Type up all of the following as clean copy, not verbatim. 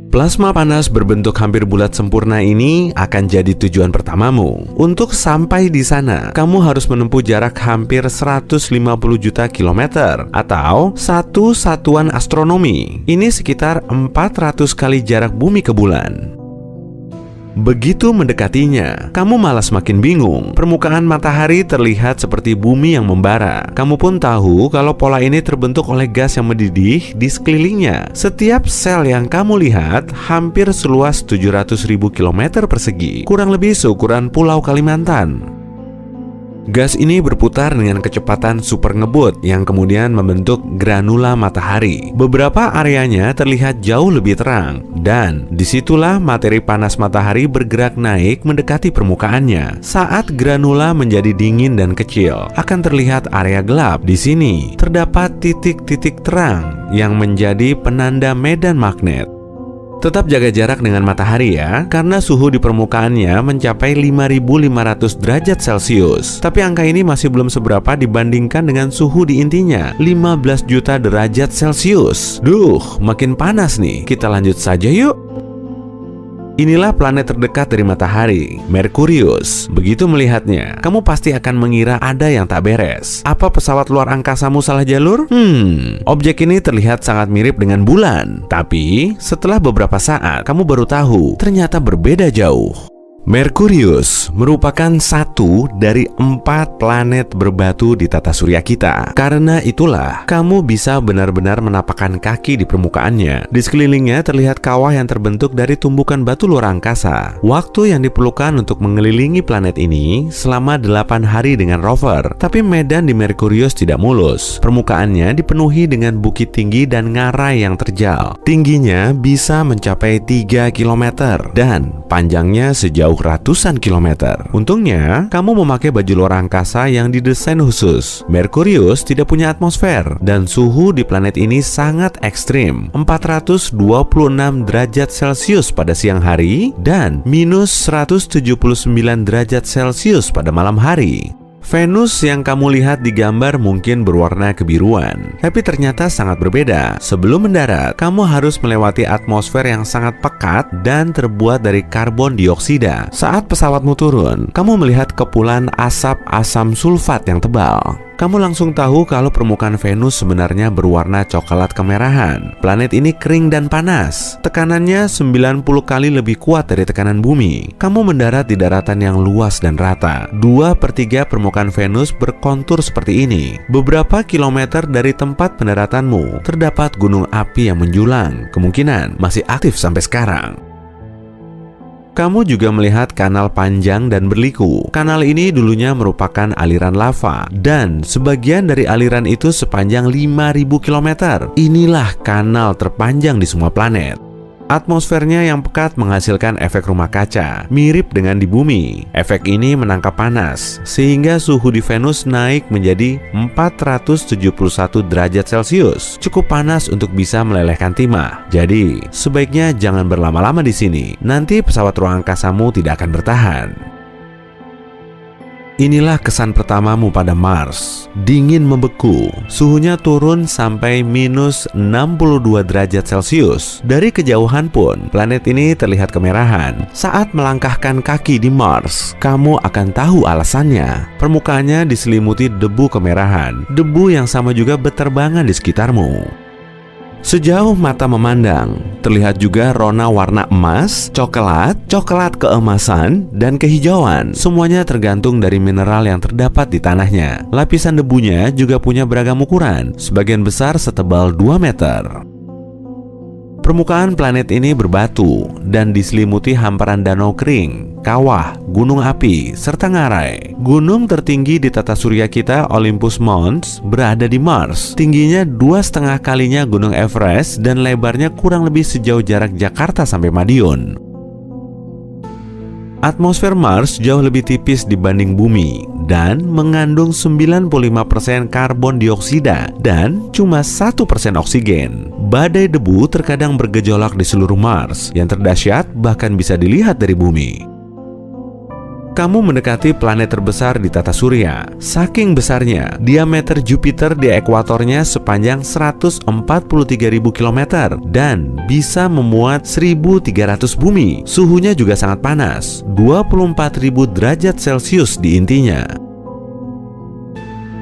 Plasma panas berbentuk hampir bulat sempurna ini akan jadi tujuan pertamamu. Untuk sampai di sana, kamu harus menempuh jarak hampir 150 juta kilometer atau satu satuan astronomi. Ini sekitar 400 kali jarak bumi ke bulan. Begitu mendekatinya, kamu malah semakin bingung. Permukaan matahari terlihat seperti bumi yang membara. Kamu pun tahu kalau pola ini terbentuk oleh gas yang mendidih di sekelilingnya. Setiap sel yang kamu lihat hampir seluas 700.000 km persegi, kurang lebih seukuran Pulau Kalimantan. Gas ini berputar dengan kecepatan super ngebut yang kemudian membentuk granula matahari. Beberapa areanya terlihat jauh lebih terang, dan disitulah materi panas matahari bergerak naik mendekati permukaannya. Saat granula menjadi dingin dan kecil, akan terlihat area gelap. Di sini terdapat titik-titik terang yang menjadi penanda medan magnet. Tetap jaga jarak dengan matahari ya, karena suhu di permukaannya mencapai 5.500 derajat Celcius. Tapi angka ini masih belum seberapa dibandingkan dengan suhu di intinya, 15 juta derajat Celcius. Duh, makin panas nih. Kita lanjut saja yuk. Inilah planet terdekat dari matahari, Merkurius. Begitu melihatnya, kamu pasti akan mengira ada yang tak beres. Apa pesawat luar angkasamu salah jalur? Objek ini terlihat sangat mirip dengan bulan. Tapi, setelah beberapa saat, kamu baru tahu, ternyata berbeda jauh. Merkurius merupakan satu dari 4 planet berbatu di tata surya kita. Karena itulah, kamu bisa benar-benar menapakkan kaki di permukaannya. Di sekelilingnya terlihat kawah yang terbentuk dari tumbukan batu luar angkasa. Waktu yang diperlukan untuk mengelilingi planet ini selama 8 hari dengan rover. Tapi medan di Merkurius tidak mulus. Permukaannya dipenuhi dengan bukit tinggi dan ngarai yang terjal. Tingginya bisa mencapai 3 km dan panjangnya sejauh ratusan kilometer. Untungnya, kamu memakai baju luar angkasa yang didesain khusus. Merkurius tidak punya atmosfer dan suhu di planet ini sangat ekstrim, 426 derajat Celcius pada siang hari dan minus 179 derajat Celcius pada malam hari. Venus yang kamu lihat di gambar mungkin berwarna kebiruan, tapi ternyata sangat berbeda. Sebelum mendarat, kamu harus melewati atmosfer yang sangat pekat dan terbuat dari karbon dioksida. Saat pesawatmu turun, kamu melihat kepulan asap asam sulfat yang tebal. Kamu langsung tahu kalau permukaan Venus sebenarnya berwarna coklat kemerahan. Planet ini kering dan panas. Tekanannya 90 kali lebih kuat dari tekanan bumi. Kamu mendarat di daratan yang luas dan rata. 2/3 permukaan Venus berkontur seperti ini. Beberapa kilometer dari tempat pendaratanmu terdapat gunung api yang menjulang. Kemungkinan masih aktif sampai sekarang. Kamu juga melihat kanal panjang dan berliku. Kanal ini dulunya merupakan aliran lava, dan sebagian dari aliran itu sepanjang 5.000 km. Inilah kanal terpanjang di semua planet. Atmosfernya yang pekat menghasilkan efek rumah kaca, mirip dengan di bumi. Efek ini menangkap panas, sehingga suhu di Venus naik menjadi 471 derajat Celcius. Cukup panas untuk bisa melelehkan timah. Jadi, sebaiknya jangan berlama-lama di sini. Nanti pesawat ruang angkasamu tidak akan bertahan. Inilah kesan pertamamu pada Mars. Dingin membeku, suhunya turun sampai minus 62 derajat Celcius. Dari kejauhan pun, planet ini terlihat kemerahan. Saat melangkahkan kaki di Mars, kamu akan tahu alasannya. Permukaannya diselimuti debu kemerahan, debu yang sama juga berterbangan di sekitarmu. Sejauh mata memandang, terlihat juga rona warna emas, coklat, coklat keemasan, dan kehijauan. Semuanya tergantung dari mineral yang terdapat di tanahnya. Lapisan debunya juga punya beragam ukuran, sebagian besar setebal 2 meter. Permukaan planet ini berbatu dan diselimuti hamparan danau kering, kawah, gunung api, serta ngarai. Gunung tertinggi di tata surya kita, Olympus Mons, berada di Mars. Tingginya 2,5 kalinya Gunung Everest dan lebarnya kurang lebih sejauh jarak Jakarta sampai Madiun. Atmosfer Mars jauh lebih tipis dibanding bumi dan mengandung 95% karbon dioksida dan cuma 1% oksigen. Badai debu terkadang bergejolak di seluruh Mars, yang terdahsyat bahkan bisa dilihat dari bumi. Kamu mendekati planet terbesar di tata surya. Saking besarnya, diameter Jupiter di ekuatornya sepanjang 143.000 km dan bisa memuat 1.300 bumi. Suhunya juga sangat panas, 24.000 derajat Celcius di intinya.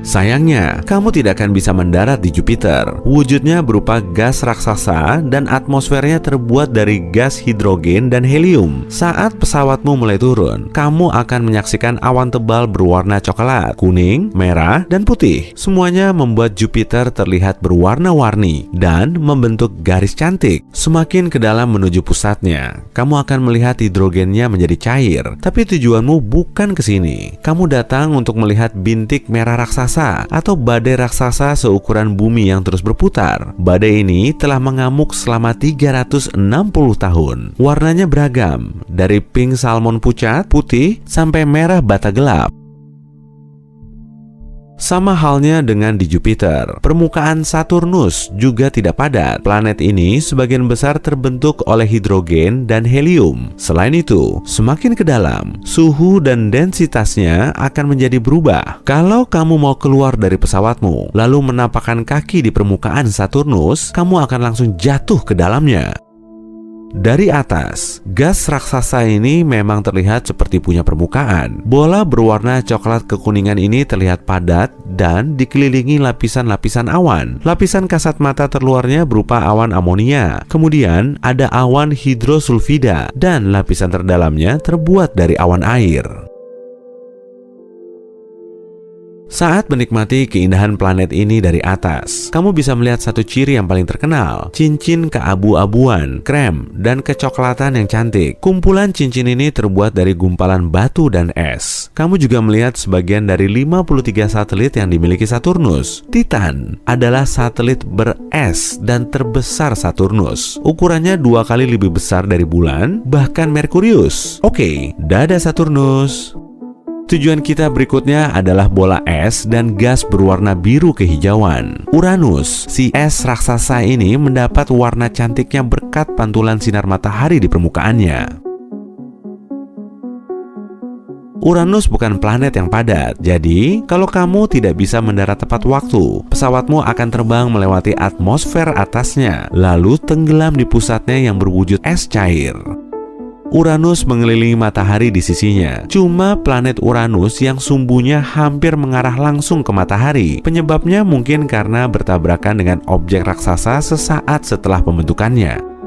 Sayangnya, kamu tidak akan bisa mendarat di Jupiter. Wujudnya berupa gas raksasa dan atmosfernya terbuat dari gas hidrogen dan helium. Saat pesawatmu mulai turun, kamu akan menyaksikan awan tebal berwarna coklat, kuning, merah, dan putih. Semuanya membuat Jupiter terlihat berwarna-warni dan membentuk garis cantik. Semakin ke dalam menuju pusatnya, kamu akan melihat hidrogennya menjadi cair. Tapi tujuanmu bukan ke sini. Kamu datang untuk melihat bintik merah raksasa atau badai raksasa seukuran bumi yang terus berputar. Badai ini telah mengamuk selama 360 tahun. Warnanya beragam, dari pink salmon pucat, putih, sampai merah bata gelap. Sama halnya dengan di Jupiter, permukaan Saturnus juga tidak padat. Planet ini sebagian besar terbentuk oleh hidrogen dan helium. Selain itu, semakin ke dalam, suhu dan densitasnya akan menjadi berubah. Kalau kamu mau keluar dari pesawatmu, lalu menapakkan kaki di permukaan Saturnus, kamu akan langsung jatuh ke dalamnya. Dari atas, gas raksasa ini memang terlihat seperti punya permukaan. Bola berwarna coklat kekuningan ini terlihat padat dan dikelilingi lapisan-lapisan awan. Lapisan kasat mata terluarnya berupa awan amonia. Kemudian ada awan hidrosulfida dan lapisan terdalamnya terbuat dari awan air. Saat menikmati keindahan planet ini dari atas, kamu bisa melihat satu ciri yang paling terkenal, cincin keabu-abuan, krem, dan kecoklatan yang cantik. Kumpulan cincin ini terbuat dari gumpalan batu dan es. Kamu juga melihat sebagian dari 53 satelit yang dimiliki Saturnus. Titan adalah satelit beres dan terbesar Saturnus. Ukurannya 2 kali lebih besar dari bulan, bahkan Merkurius. Oke, dadah Saturnus. Tujuan kita berikutnya adalah bola es dan gas berwarna biru kehijauan. Uranus, si es raksasa ini mendapat warna cantiknya berkat pantulan sinar matahari di permukaannya. Uranus bukan planet yang padat, jadi kalau kamu tidak bisa mendarat tepat waktu, pesawatmu akan terbang melewati atmosfer atasnya, lalu tenggelam di pusatnya yang berwujud es cair. Uranus mengelilingi matahari di sisinya. Cuma planet Uranus yang sumbunya hampir mengarah langsung ke matahari. Penyebabnya mungkin karena bertabrakan dengan objek raksasa sesaat setelah pembentukannya.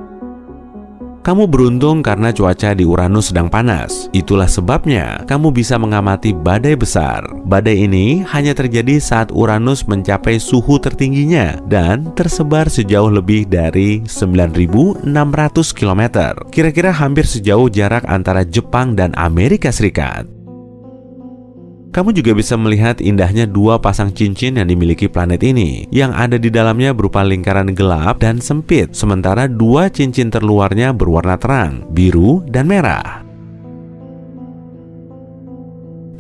Kamu beruntung karena cuaca di Uranus sedang panas. Itulah sebabnya kamu bisa mengamati badai besar. Badai ini hanya terjadi saat Uranus mencapai suhu tertingginya dan tersebar sejauh lebih dari 9.600 km. Kira-kira hampir sejauh jarak antara Jepang dan Amerika Serikat. Kamu juga bisa melihat indahnya 2 pasang cincin yang dimiliki planet ini. Yang ada di dalamnya berupa lingkaran gelap dan sempit, sementara 2 cincin terluarnya berwarna terang, biru dan merah.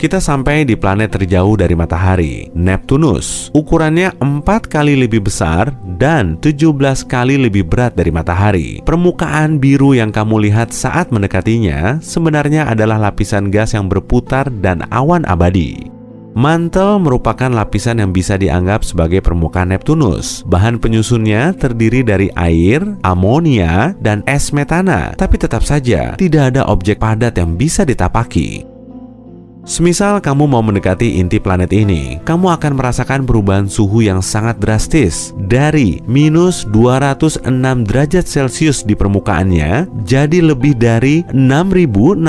Kita sampai di planet terjauh dari matahari, Neptunus. Ukurannya 4 kali lebih besar dan 17 kali lebih berat dari matahari. Permukaan biru yang kamu lihat saat mendekatinya sebenarnya adalah lapisan gas yang berputar dan awan abadi. Mantel merupakan lapisan yang bisa dianggap sebagai permukaan Neptunus. Bahan penyusunnya terdiri dari air, amonia, dan es metana. Tapi tetap saja tidak ada objek padat yang bisa ditapaki. Semisal kamu mau mendekati inti planet ini, kamu akan merasakan perubahan suhu yang sangat drastis. Dari minus 206 derajat Celcius di permukaannya, jadi lebih dari 6.650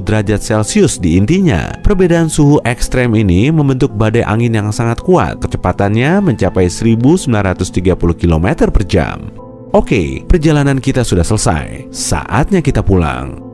derajat Celcius di intinya. Perbedaan suhu ekstrem ini membentuk badai angin yang sangat kuat. Kecepatannya mencapai 1.930 km per jam. Oke, perjalanan kita sudah selesai. Saatnya kita pulang.